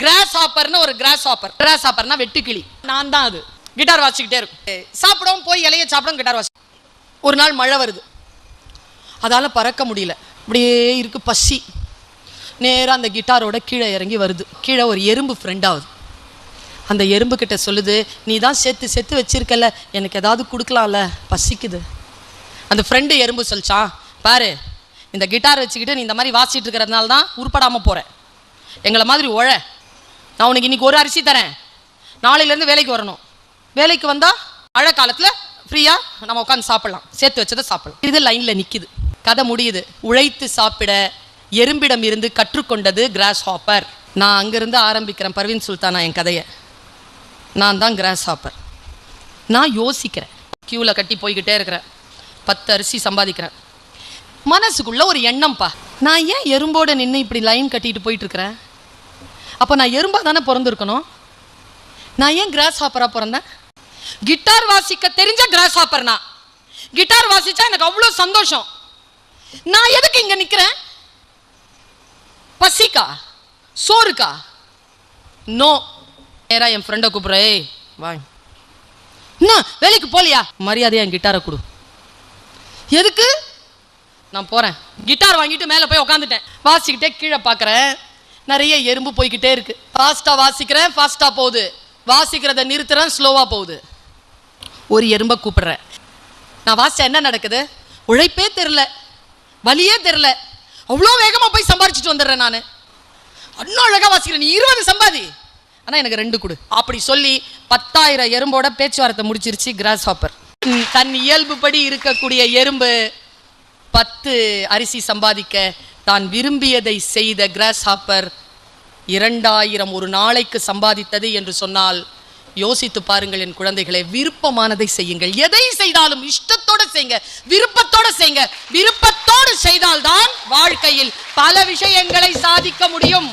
Cross ஹாப்பர்னு ஒரு cross ஹாப்பர்னா வெட்டுக்கிளி. நான் தான் அது. கிட்டார் வாசிக்கிட்டே இருக்கும். சாப்பிடவும் போய் இலைய சாப்பிடவும் கிட்டார் வாசி. ஒரு நாள் மழை வருது, அதால பறக்க முடியல, அப்படியே இருக்கு பசி. நேராக அந்த கிட்டாரோட கீழே இறங்கி வருது. கீழே ஒரு எறும்பு ஃப்ரெண்ட் ஆகுது. அந்த எறும்பு கிட்ட சொல்லுது, நீ தான் சேர்த்து வச்சிருக்கல, எனக்கு ஏதாவது கொடுக்கலாம்ல, பசிக்குது. அந்த ஃப்ரெண்டு எறும்பு சொல்லிச்சான், பாரு இந்த கிட்டார் வச்சுக்கிட்டு நீ இந்த மாதிரி வாசிட்டு இருக்கிறதுனால தான் உருப்படாமல் போகிறேன். எங்களை மாதிரி நான் உனக்கு இன்னைக்கு ஒரு அரிசி தரேன், நாளையிலேருந்து வேலைக்கு வரணும். வேலைக்கு வந்தால் மழை காலத்தில் ஃப்ரீயாக நம்ம உட்காந்து சாப்பிட்லாம், சேர்த்து வச்சதை சாப்பிடலாம். இது லைனில் நிற்கிது. கதை முடியுது. உழைத்து சாப்பிட எறும்பிடம் இருந்து கற்றுக்கொண்டது கிராஸ் ஹாப்பர். நான் அங்கேருந்து ஆரம்பிக்கிறேன் பர்வீன் சுல்தானா என் கதையை. நான் தான் கிராஸ் ஹாப்பர். நான் யோசிக்கிறேன், க்யூவில் கட்டி போய்கிட்டே இருக்கிறேன், 10 அரிசி சம்பாதிக்கிறேன். மனசுக்குள்ள ஒரு எண்ணம்ப்பா, நான் ஏன் எறும்போடு நின்று இப்படி லைன் கட்டிட்டு போயிட்டு இருக்கிறேன்? அப்போ நான் எறும்பாக தானே பிறந்திருக்கணும். நான் ஏன் கிராஸ் ஹாப்பராக பிறந்தேன்? கிட்டார் வாசிக்க தெரிஞ்ச கிராஸ் ஹாப்பர்னா, கிட்டார் வாசிச்சா எனக்கு அவ்வளோ சந்தோஷம். நான் எதுக்கு இங்கே நிற்கிறேன்? பசிக்கா, சோறுக்கா? நோ. நேரா என் ஃப்ரெண்டை கூப்பிட்றேன், வா இன்னும் வேலைக்கு போலியா, மரியாதையா என் கிட்டாரை கொடு. எதுக்கு? நான் போகிறேன். கிட்டார் வாங்கிட்டு மேலே போய் உட்காந்துட்டேன். வாசிக்கிட்டே கீழே பார்க்குறேன், நிறைய எறும்பு போய்கிட்டே இருக்கு. ஃபாஸ்ட்டாக வாசிக்கிறேன், ஃபாஸ்ட்டாக போகுது. வாசிக்கிறத நிறுத்துறேன், ஸ்லோவாக போகுது. ஒரு எறும்பை கூப்பிடுறேன். நான் வாசிச்சா என்ன நடக்குது? உழைப்பே தெரில, வலியே தெரில, அவ்வளோ வேகமாக போய் சம்பாரிச்சிட்டு வந்துடுறேன். நான் இன்னும் அழகாக வாசிக்கிறேன், நீ 20 சம்பாதி, ஆனால் எனக்கு 2 கொடு. அப்படி சொல்லி 10,000 எறும்போட பேச்சுவார்த்தை முடிச்சிருச்சு கிராஸ் ஹாப்பர். தன் இயல்புப்படி இருக்கக்கூடிய எறும்பு 10 அரிசி சம்பாதிக்க தான் விரும்பியதை செய்த கிராஸ் ஹாப்பர் 2000 ஒரு நாளைக்கு சம்பாதித்தது என்று சொன்னால் யோசித்து பாருங்கள் என் குழந்தைகளை. விருப்பமானதை செய்யுங்கள். எதை செய்தாலும் இஷ்டத்தோட செய்யுங்க, விருப்பத்தோட செய்யுங்க. விருப்பத்தோடு செய்தால்தான் வாழ்க்கையில் பல விஷயங்களை சாதிக்க முடியும்.